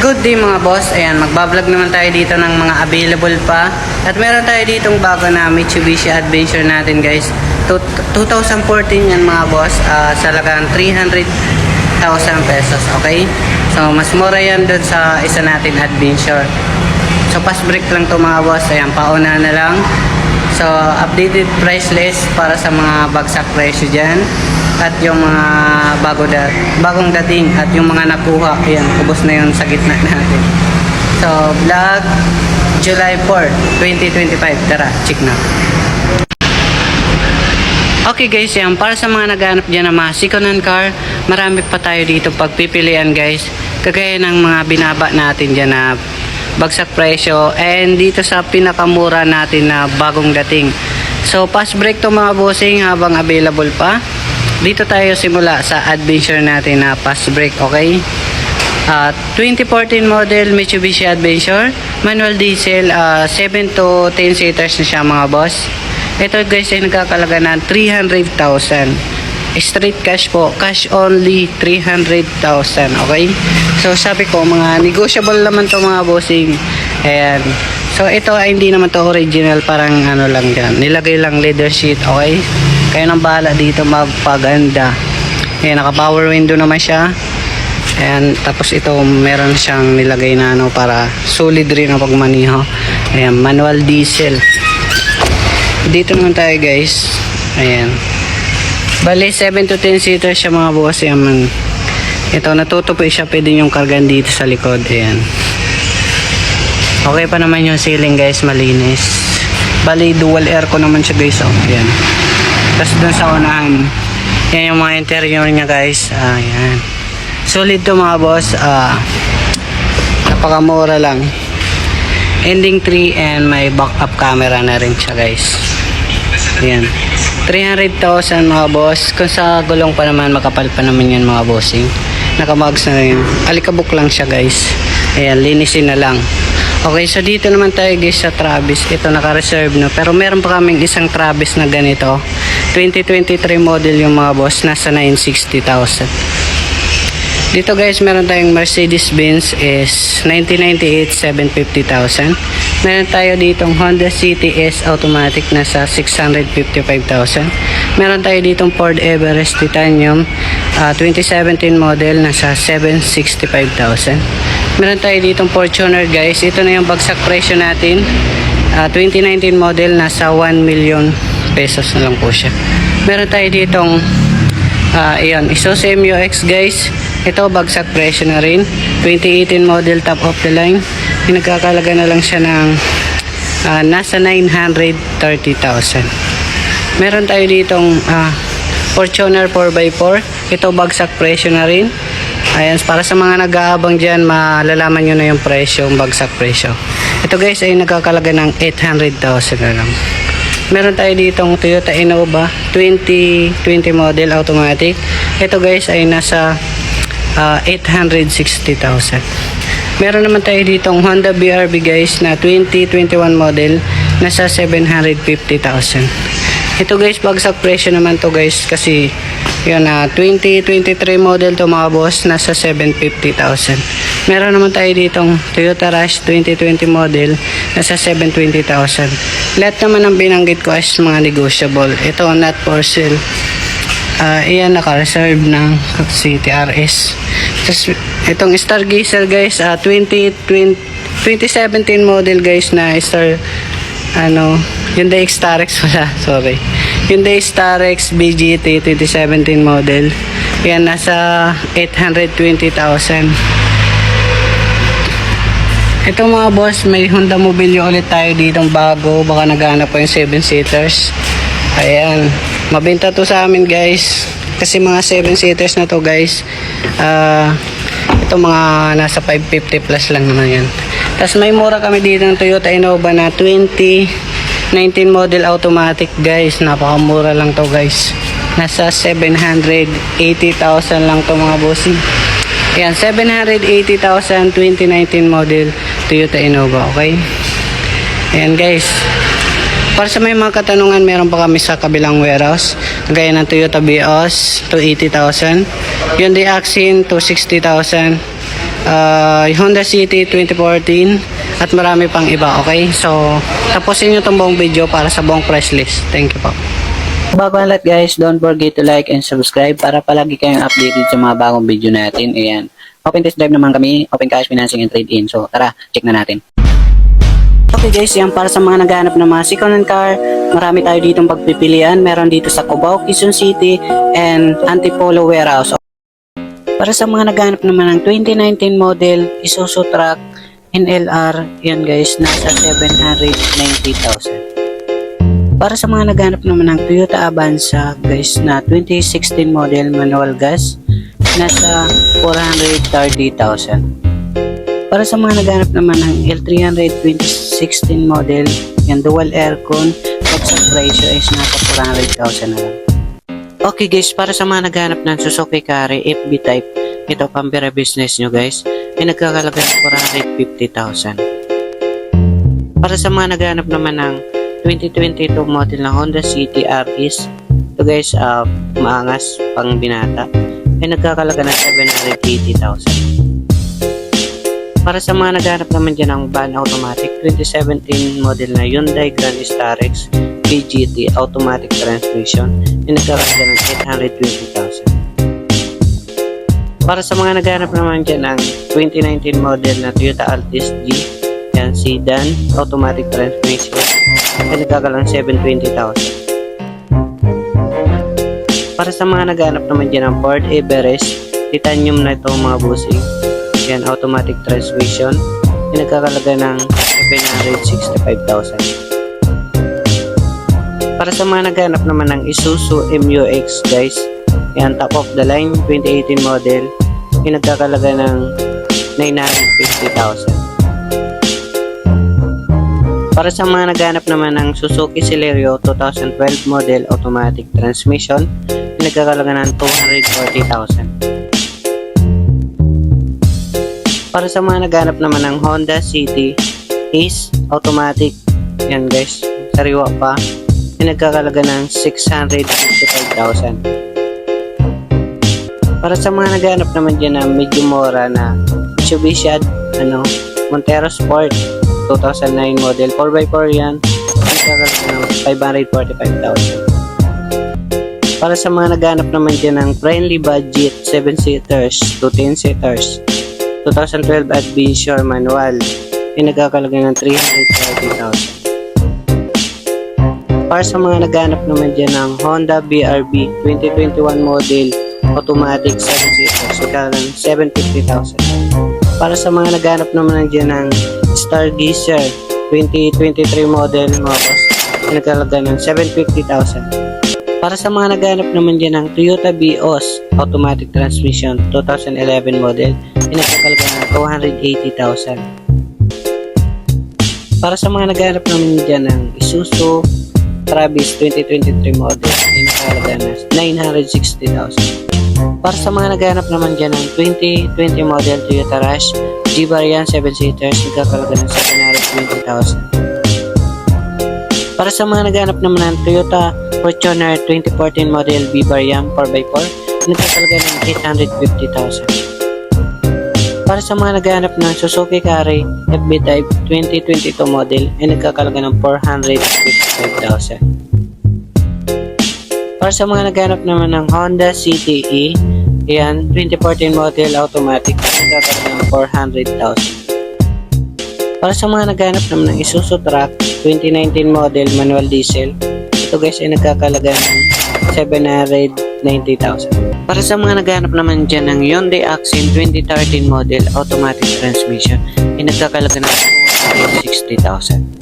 Good day mga boss. Ayan, magbablog naman tayo dito ng mga available pa. At meron tayo ditong bago na Mitsubishi Adventure natin guys. 2014 yan mga boss. Sa lagang 300,000 pesos. Okay? So, mas mura yan dun sa isa natin Adventure. So, pass break lang to mga boss. Ayan, pauna na lang. So, updated price list para sa mga bagsak presyo dyan. At yung mga bagong dating at yung mga nakuha, ayan, ubos na yun sa gitna natin. So, vlog July 4, 2025. Tara, check na. Okay guys, yan, para sa mga naghanap dyan ng mga second-hand car, marami pa tayo dito pagpipilian guys. Kagaya ng mga binaba natin dyan na bagsak presyo and dito sa pinakamura natin na bagong dating. So, pass break to mga bossing habang available pa. Dito tayo simula sa Adventure natin na pass break, okay? 2014 model Mitsubishi Adventure, manual diesel, 7 to 10 seaters na siya mga boss. Ito guys ay nagkakalaga ng 300,000. Straight cash po, cash only 300,000, okay? So sabi ko mga negotiable naman to mga bossing. Ayan. So ito ay hindi naman to original, parang ano lang dyan. Nilagay lang leather sheet, okay? Kaya nang bahala dito magpaganda. Ayan, naka power window naman siya. Ayan, tapos ito meron siyang nilagay na ano para solid rin ang pagmaniho. Ayan, manual diesel. Dito naman tayo guys. Ayan. Bali 7 to 10 seater siya mga boss. Ayan, ito natutupoy siya, pwede yung kargan dito sa likod. Ayan. Okay pa naman yung ceiling guys, malinis. Bali dual aircon naman siya guys. Oh, ayan. Tapos dun sa unahan, yan yung mga interior niya guys. Ayan. Solid to mga boss. Napakamura lang. Ending 3 and may backup camera na rin siya guys. Ayan. 300,000 mga boss. Kung sa gulong pa naman, makapal pa naman yan mga bossing. Nakamags na rin. Alikabok lang siya guys. Ayan, linisin na lang. Okay, so dito naman tayo guys sa Travis. Ito naka-reserve na. Pero meron pa kaming isang Travis na ganito. 2023 model yung mga boss. Nasa 960,000. Dito guys, meron tayong Mercedes-Benz is 1998, 750,000. Meron tayo ditong Honda City S automatic nasa 655,000. Meron tayo ditong Ford Everest Titanium 2017 model nasa 765,000. Meron tayo ditong Fortuner guys. Ito na yung bagsak presyo natin. 2019 model nasa 1 million pesos na lang po siya. Meron tayo ditong ayan, Isuzu MU-X guys. Ito bagsak presyo na rin. 2018 model, top of the line. Pinagkakalaga na lang siya ng nasa 930,000. Meron tayo ditong Fortuner 4x4. Ito bagsak presyo na rin. Ayan, para sa mga nag-aabang dyan, malalaman nyo na yung presyo, yung bagsak presyo. Ito guys ay nagkakalaga ng 800,000 na lang. Meron tayo ditong Toyota Innova 2020 model automatic. Ito guys ay nasa 860,000. Meron naman tayo ditong Honda BRV guys na 2021 model nasa 750,000. Ito guys, bagsak presyo naman to guys kasi yun 2023 model to mga boss, nasa 750,000. Meron naman tayo ditong Toyota Rush 2020 model nasa 720,000. Lahat naman ang binanggit ko is mga negotiable. Ito not for sale. Iyan naka-reserve ng City RS. Tapos itong Stargazer guys, 2017 model guys na Hyundai Starex pala, sorry. Hyundai Starex BGT 2017 model. Yan nasa 820,000. Ito mga boss, may Honda Mobilio ulit tayo ditong bago. Baka naghanap pa yung 7-seaters. Ayan, mabenta to sa amin guys. Kasi mga 7-seaters na to guys. Ito mga nasa 550 plus lang naman yan. Tapos may mura kami dito ng Toyota Innova na 2019 model automatic guys. Napakamura lang to guys. Nasa 780,000 lang to mga bossing. Ayan, 780,000 2019 model Toyota Innova, okay? Ayan guys. Para sa may mga katanungan, meron pa kami sa kabilang warehouse. Gaya ng Toyota Vios, 280,000. Hyundai Accent, 260,000. Honda City 2014 at marami pang iba, okay? So, tapusin nyo itong buong video para sa buong price list. Thank you po. Bago ang lahat guys, don't forget to like and subscribe para palagi kayong updated sa mga bagong video natin. Ayan. Open test drive naman kami, open cash, financing and trade-in. So, tara, check na natin. Okay guys, yan para sa mga naghahanap ng mga second-hand car. Marami tayo ditong pagpipilian. Meron dito sa Cubao, Quezon City, and Antipolo Warehouse. Para sa mga naghahanap naman ng 2019 model Isuzu Truck NLR, yan guys, nasa 790,000. Para sa mga naghahanap naman ng Toyota Avanza guys na 2016 model manual gas, nasa 430,000. Para sa mga naghahanap naman ng L300 2016 model, yan dual aircon, pagsak presyo is nasa 400,000 na lang. Okay guys, para sa mga naghahanap ng Suzuki Carry FB type, ito pambira business nyo guys, ay nagkakalaga ng 450,000. Para sa mga naghahanap naman ng 2022 model na Honda City RS, ito guys, maangas pang binata, ay nagkakalaga ng 780,000. Para sa mga naghahanap naman dyan ng van automatic 2017 model na Hyundai Grand Starex PGT automatic transmission, ay nagkakalaga ng 820,000. Para sa mga naghahanap naman dyan ng 2019 model na Toyota Altis G, yan sedan automatic transmission, ay nagkakalaga ng 720,000. Para sa mga naghahanap naman dyan ng Ford Everest titanium na itong mga busing, yan automatic transmission, ay nagkakalaga ng 765,000. Para sa mga naghahanap naman ng Isuzu MU-X guys, yan top of the line 2018 model, ay nagkakalaga ng 950,000. Para sa mga naghahanap naman ng Suzuki Celerio 2012 model automatic transmission, ay nagkakalaga ng 240,000. Para sa mga naghahanap naman ng Honda City Ace automatic, yan guys, sariwa pa, ay nagkakalaga ng 655,000. Para sa mga naghahanap naman dyan na medyo mura na Mitsubishi Montero Sport 2009 model 4x4 yan, ay nagkakalaga ng 545,000. Para sa mga naghahanap naman dyan ng friendly budget 7-seaters to 10-seaters 2012 Adventure manual, ay nagkakalaga ng 330,000. Para sa mga naghahanap naman dyan ng Honda BRB 2021 model automatic 7-seaters, nagkakalaga ng 750,000. Para sa mga naghahanap naman dyan ng Stargazer 2023 model mga boss, ay nagkakalaga ng 750,000. Para sa mga naghahanap naman dyan ng Toyota Vios automatic transmission 2011 model, ay nagkakalaga ng 280,000. Para sa mga naghahanap naman dyan ng Isuzu Travis 2023 model, ay nagkakalaga ng 960,000. Para sa mga naghahanap naman dyan ng 2020 model Toyota Rush G variant 7-seaters, nagkakalaga ng 720,000. Para sa mga naghahanap naman ng Toyota Fortuner 2014 model B variant 4x4, nagkakalaga ng 850,000. Para sa mga naghahanap ng Suzuki Carry FB Type 2022 model, ay nagkakalaga ng 455,000. Para sa mga naghahanap naman ng Honda City E, yan 2014 model automatic, nagkakalaga ng 400,000. Para sa mga naghahanap naman ng Isuzu Truck 2019 model manual diesel, ito guys ay nagkakalaga ng 790,000. Para sa mga naghahanap naman dyan ng Hyundai Accent 2013 model automatic transmission, ay nagkakalaga ng 260,000.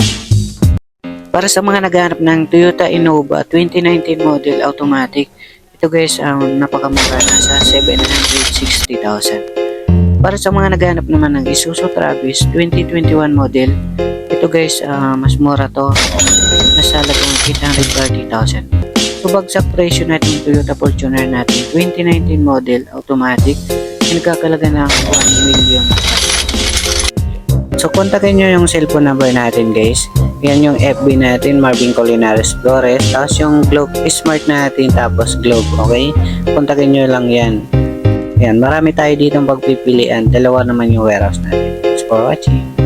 Para sa mga naghahanap ng Toyota Innova 2019 model automatic, ito guys ang napakamura, nasa 760,000. Para sa mga naghahanap naman ng Isuzu Travis 2021 model, ito guys mas mura to, nasa halagang 830,000. So bagsak presyo natin yung Toyota Fortuner natin 2019 model automatic, ay nagkakalaga ng 1 million. So kontakin nyo yung cellphone number natin guys. Yan yung FB natin, Marvin Colinares Flores. Tapos yung Globe Smart natin, tapos Globe, okay? Kontakin nyo lang yan. Ayan, marami tayo dito pagpipilian. Dalawa naman yung warehouse natin. Thanks for watching.